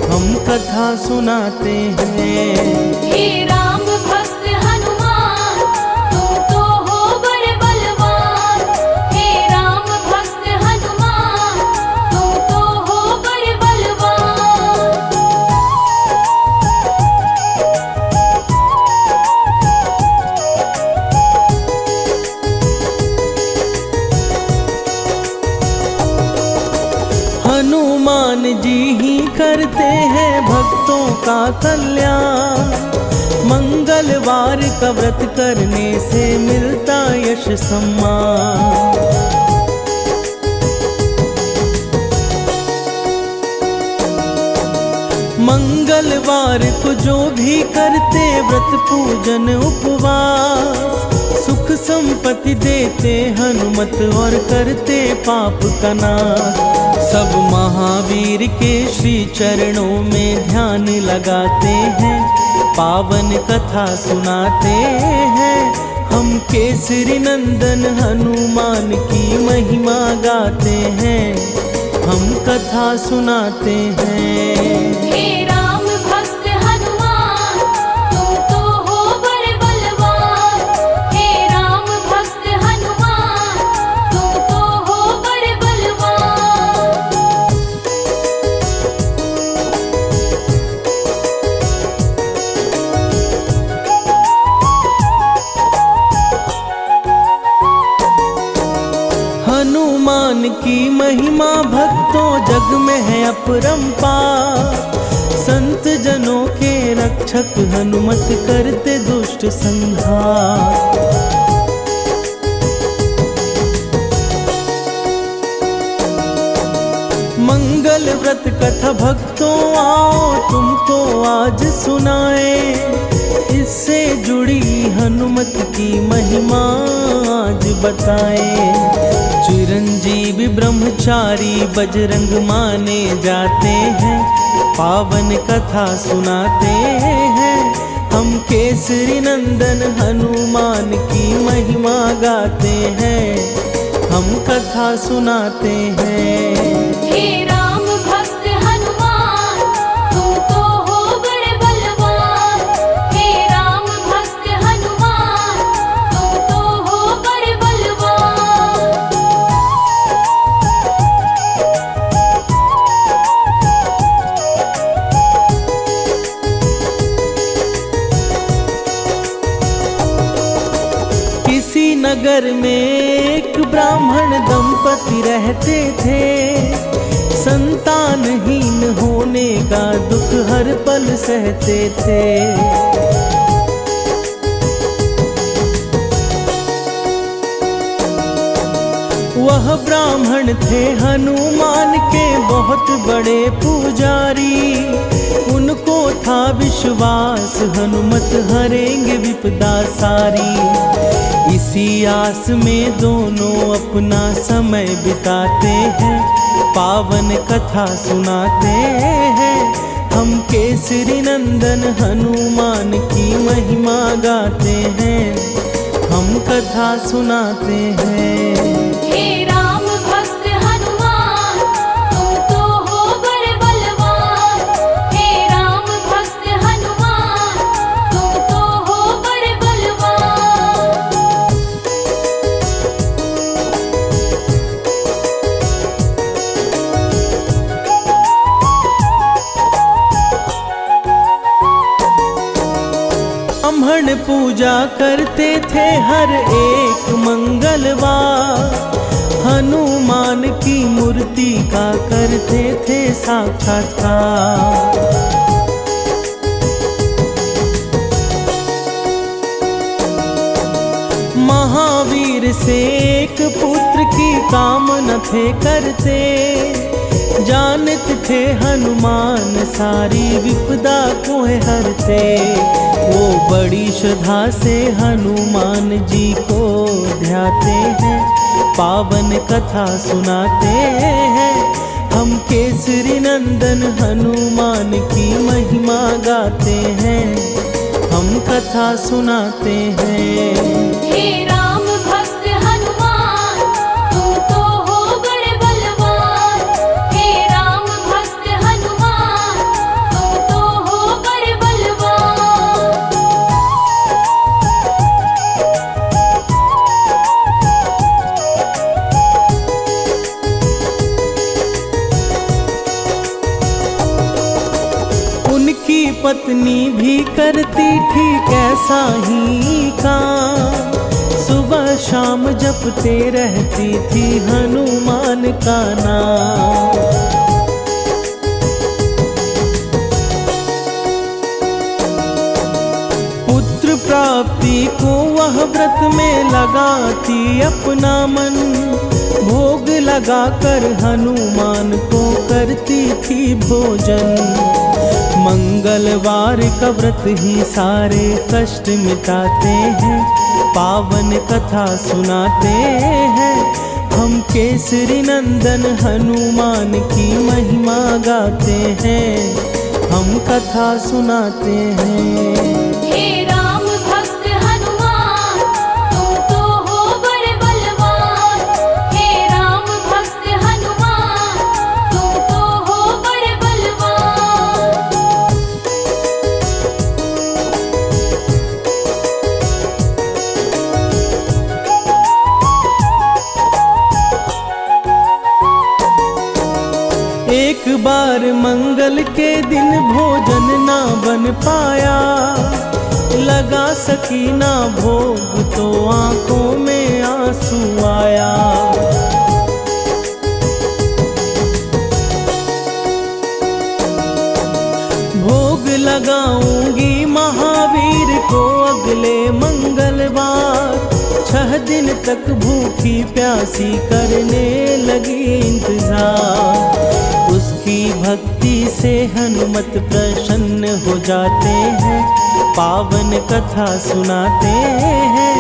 हम कथा सुनाते हैं। हे राम भक्त हनुमान, तुम तो हो बड़े बलवान। हे राम भक्त हनुमान, तुम तो हो बड़े बलवान। हनुमान जी ही करते हैं भक्तों का कल्याण। मंगलवार का व्रत करने से मिलता यश सम्मान। मंगलवार को जो भी करते व्रत पूजन उपवास, सुख संपत्ति देते हनुमत और करते पाप का नाश। सब महावीर के श्री चरणों में ध्यान लगाते हैं, पावन कथा सुनाते हैं। हम केसरी नंदन हनुमान की महिमा गाते हैं, हम कथा सुनाते हैं। हे राम भक्त हनुमान, तुम तो हो बड़े बलवान। हे राम भक्त हनुमान, तुम तो हो बड़े बलवान। हनुमान की महिमा भक्तों जग में है अपरंपार। संत जनों के रक्षक हनुमत करते दुष्ट संहार। मंगल व्रत कथा भक्तों आओ तुमको आज सुनाए। इससे जुड़ी हनुमत की महिमा आज बताए। चिरंजीवी ब्रह्मचारी बजरंग माने जाते हैं, पावन कथा सुनाते हैं। हम केसरी नंदन हनुमान की महिमा गाते हैं, हम कथा सुनाते हैं। हे राम भक्त हनुमान, तुम तो हो बड़े बलवान। हे राम भक्त हनुमान, तुम तो हो बड़े बलवान। किसी नगर में एक ब्राह्मण दंपति रहते थे। संतानहीन होने का दुख हर पल सहते थे। वह ब्राह्मण थे हनुमान के बहुत बड़े पुजारी। उनको था विश्वास हनुमत हरेंगे विपदा सारी। इसी आस में दोनों अपना समय बिताते हैं, पावन कथा सुनाते हैं। हम केसरी नंदन हनुमान की महिमा गाते हैं, हम कथा सुनाते हैं। हे राम भक्त हनुमान, तुम तो हो बड़े बलवान। हे राम भक्त हनुमान, तुम तो हो बड़े बलवान। ब्राह्मण पूजा करते थे हर एक मंगलवार। हनुमान की का करते थे साक्षात्कार। महावीर से एक पुत्र की कामना थे करते, जानत थे हनुमान सारी विपदा को हरते। वो बड़ी श्रद्धा से हनुमान जी को ध्याते हैं, पावन कथा सुनाते हैं। हम केसरी नंदन हनुमान की महिमा गाते हैं, हम कथा सुनाते हैं। हे राम भक्त हनुमान, तुम तो हो बड़े बलवान। हे राम भक्त हनुमान, तुम तो हो बड़े बलवान। उनकी पत्नी भी करती थी कैसा ही काम, सुबह शाम जपते रहती थी हनुमान का नाम। पुत्र प्राप्ति को वह व्रत में लगाती अपना मन, भोग लगाकर हनुमान को करती थी भोजन। मंगलवार का व्रत ही सारे कष्ट मिटाते हैं, पावन कथा सुनाते हैं। हम केसरी नंदन हनुमान की महिमा गाते हैं, हम कथा सुनाते हैं। हे राम भक्त हनुमान, तुम तो हो बड़े बलवान। हे राम भक्त हनुमान, तुम तो हो बड़े बलवान। एक बार मंगल के दिन भोजन ना बन पाया, लगा सकी ना भोग तो आंखों में आंसू आया। भोग लगाऊंगी महावीर को अगले मंगलवार, 6 दिन तक भूखी प्यासी करने लगी इंतजार। उसकी भक्ति से हनुमत प्रसन्न हो जाते हैं, पावन कथा सुनाते हैं।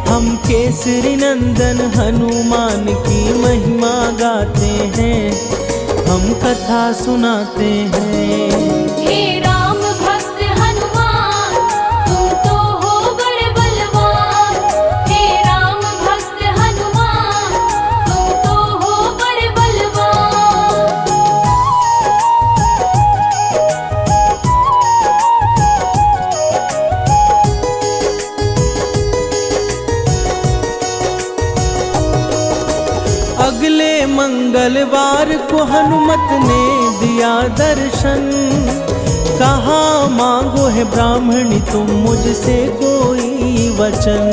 हम केसरी नंदन हनुमान की महिमा गाते हैं, हम कथा सुनाते हैं। हे राम भक्त हनुमान, तुम तो हो बड़े बलवान। हे राम भक्त हनुमान, तुम तो हो बड़े बलवान। अगले मंगलवार को हनुमत ने दिया दर्शन, कहा मांगो है ब्राह्मणी तुम मुझसे कोई वचन।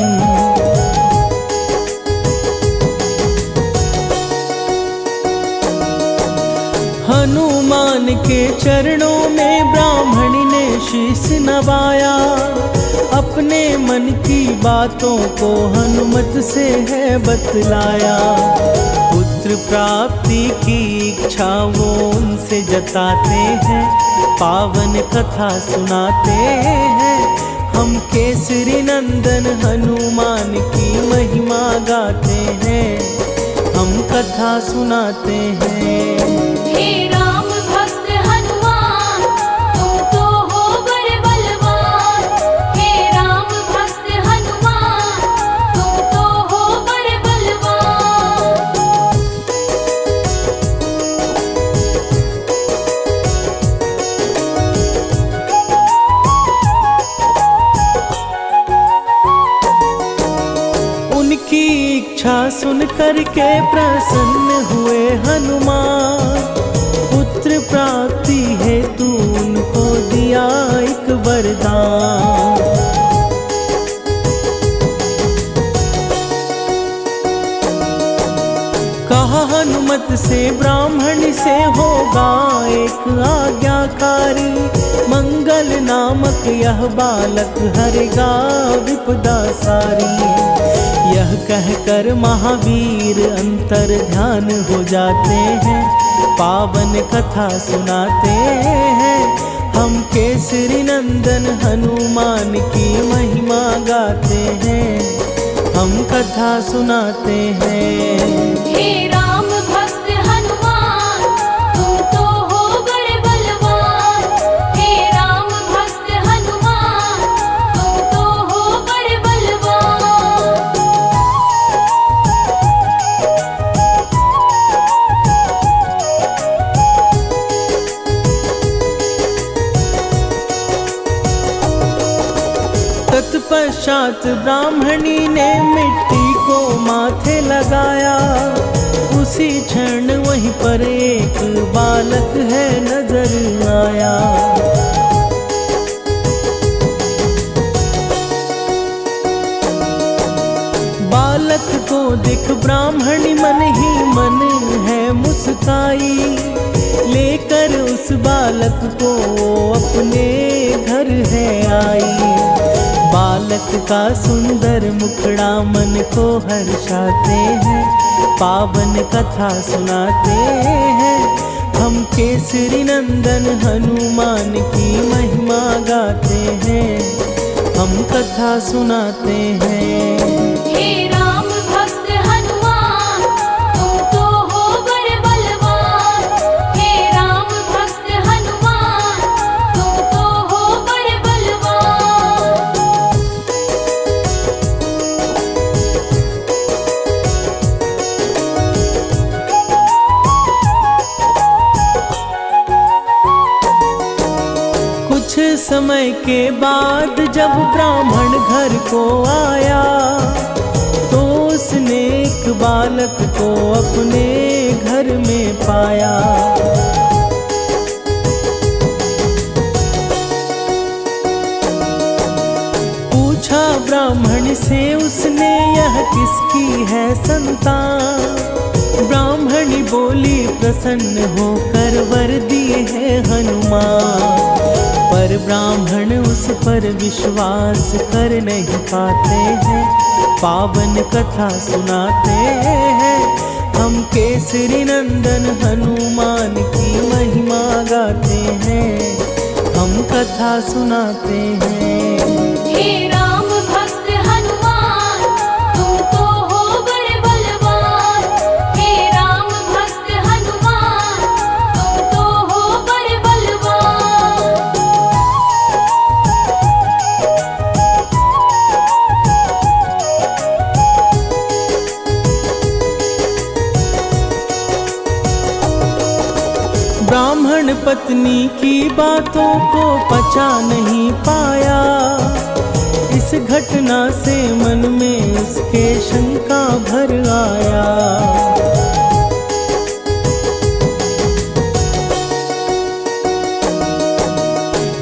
हनुमान के चरणों में ब्राह्मणी ने शीश नवाया, अपने मन की बातों को हनुमत से है बतलाया। पुत्र प्राप्ति की इच्छा वो उनसे जताते हैं, पावन कथा सुनाते हैं। हम केसरी नंदन हनुमान की महिमा गाते हैं, हम कथा सुनाते हैं। हे राम भक्त हनुमान, तुम तो हो बड़े बलवान। हे राम भक्त हनुमान, तुम तो हो बड़े बलवान। उनकी इच्छा सुन करके प्रसन्न हुए हनुमान, पुत्र प्राप्ति हेतु उनको दिया एक वरदान। कहा हनुमत से ब्राह्मण से होगा एक आज्ञाकारी, मंगल नामक यह बालक हरेगा विपदा सारी। यह कहकर महावीर अंतर ध्यान हो जाते हैं, पावन कथा सुनाते हैं। हम केसरी नंदन हनुमान की महिमा गाते हैं, हम कथा सुनाते हैं। हे राम भक्त हनुमान, तुम तो हो बड़े बलवान। हे राम भक्त हनुमान, तुम तो हो बड़े बलवान। तत्पश्चात ब्राह्मणी ने मिट्टी को माथे लगाया, उसी क्षण वहीं पर एक बालक है नजर आया। बालक को देख ब्राह्मणी मन ही मन है मुस्काई, लेकर उस बालक को अपने घर है आई। बालक का सुंदर मुखड़ा मन को हर्षाते हैं, पावन कथा सुनाते हैं। हम केसरी नंदन हनुमान की महिमा गाते हैं, हम कथा सुनाते हैं। हे राम भक्त हनुमान, तुम तो हो बड़े बलवान। हे राम भक्त हनुमान, तुम तो हो बड़े बलवान। कुछ समय के बाद जब ब्राह्मण घर को आया, तो उसने एक बालक को अपने घर में पाया। पूछा ब्राह्मण से उसने, यह किसकी है संतान। ब्राह्मणी बोली, प्रसन्न होकर वर दिए है हनुमान। पर ब्राह्मण उस पर विश्वास कर नहीं पाते हैं, पावन कथा सुनाते हैं। हम केसरी नंदन हनुमान की महिमा गाते हैं, हम कथा सुनाते हैं। हे राम भक्त हनुमान, तुम तो हो बड़े बलवान। हे राम भक्त हनुमान, तुम तो हो बड़े बलवान। ब्राह्मण पत्नी की बातों को पचा नहीं पाया, इस घटना से मन में उसके शंका भर आया।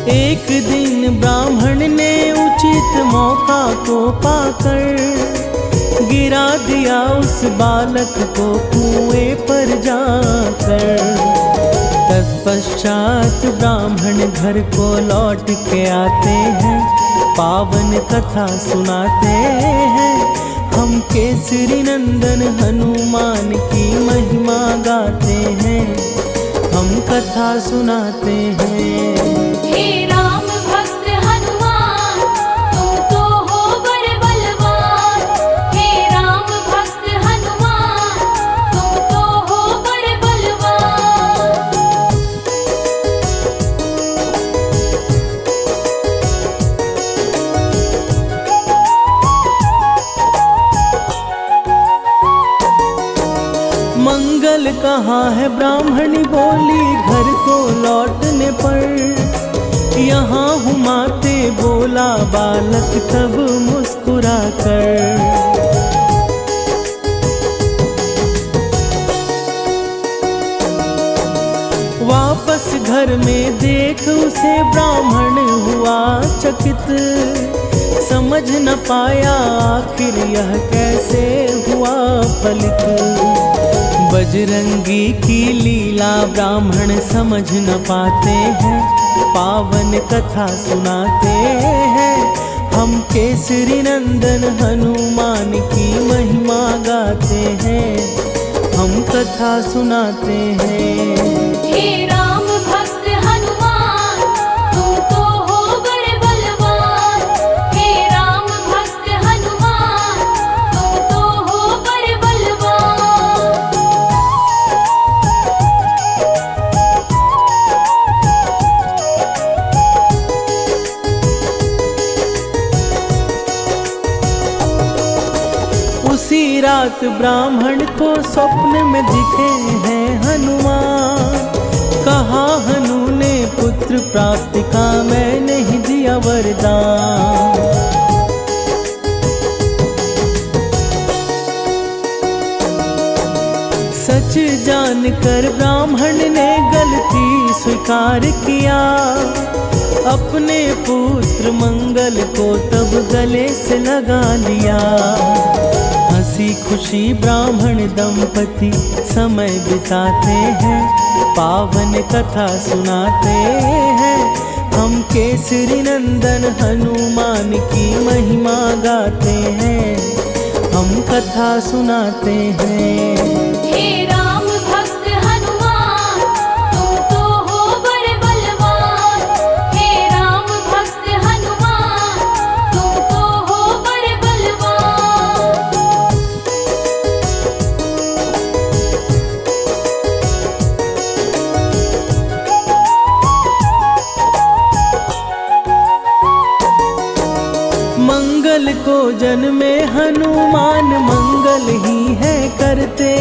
एक दिन ब्राह्मण ने उचित मौका को पाकर गिरा दिया उस बालक को कुएं पर जाकर। तत्पश्चात ब्राह्मण घर को लौट के आते हैं, पावन कथा सुनाते हैं। हम केसरी नंदन हनुमान की महिमा गाते हैं, हम कथा सुनाते हैं। हे राम भक्त हनुमान, तुम तो हो बड़े बलवान। हे राम भक्त हनुमान, तुम तो हो बड़े बलवान। मंगल कहाँ है ब्राह्मणी बोली घर को लौटने पर। यहाँ हूँ माते बोला बालक तब मुस्कुरा कर। वापस घर में देख उसे ब्राह्मण हुआ चकित, समझ न पाया आखिर यह कैसे हुआ फलित। बजरंगी की लीला ब्राह्मण समझ न पाते हैं, पावन कथा सुनाते हैं। हम केसरी नंदन हनुमान की महिमा गाते हैं, हम कथा सुनाते हैं। हे राम भक्त हनुमान, तुम तो हो बड़े बलवान। हे राम भक्त हनुमान, तुम तो हो बड़े बलवान। उसी रात ब्राह्मण को स्वप्न में दिखे हैं हनुमान। कहा हनु ने पुत्र प्राप्ति का मैं नहीं दिया वरदान। सच जानकर ब्राह्मण ने गलती स्वीकार किया, अपने पुत्र मंगल को तब गले से लगा लिया। हंसी खुशी ब्राह्मण दंपति समय बिताते हैं, पावन कथा सुनाते हैं। हम केसरी नंदन हनुमान की महिमा गाते हैं, हम कथा सुनाते हैं। हे राम भक्त हनुमान, तुम तो हो बड़े बलवान। हे राम भक्त हनुमान, तुम तो हो बड़े बलवान। मंगल को जन्मे हनुमान मंगल ही है करते,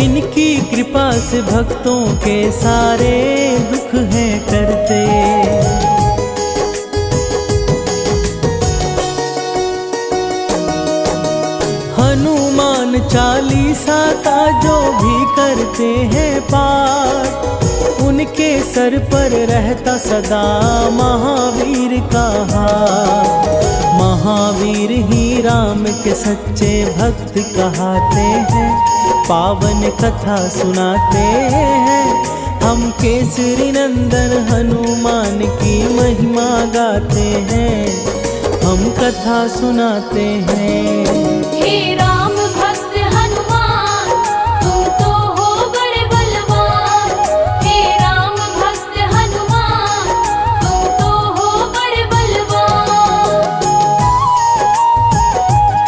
इनकी कृपा से भक्तों के सारे दुख है करते। हनुमान चालीसा का जो भी करते हैं पाठ, उनके सर पर रहता सदा महावीर का हाथ। महावीर ही राम के सच्चे भक्त कहाते हैं, पावन कथा सुनाते हैं। हम केसरी नंदन हनुमान की महिमा गाते हैं, हम कथा सुनाते हैं।